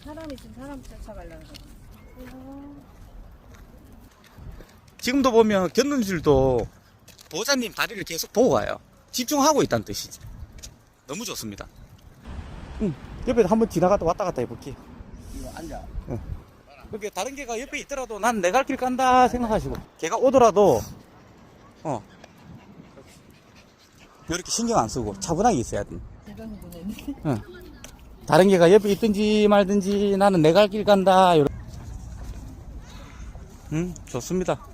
사람이 지금 사람 쫓아가려는 거. 지금도 보면 견눈질도 보호자님 다리를 계속 보고 가요. 집중하고 있다는 뜻이지. 너무 좋습니다. 옆에 한번 지나갔다 왔다 갔다 해볼게요. 이거 앉아. 그렇게 다른 개가 옆에 있더라도 난 내 갈 길 간다 생각하시고, 개가 오더라도 이렇게 신경 안 쓰고 차분하게 있어야 돼. 대단히 보내네. 다른 개가 옆에 있든지 말든지 나는 내 갈 길 간다. 좋습니다.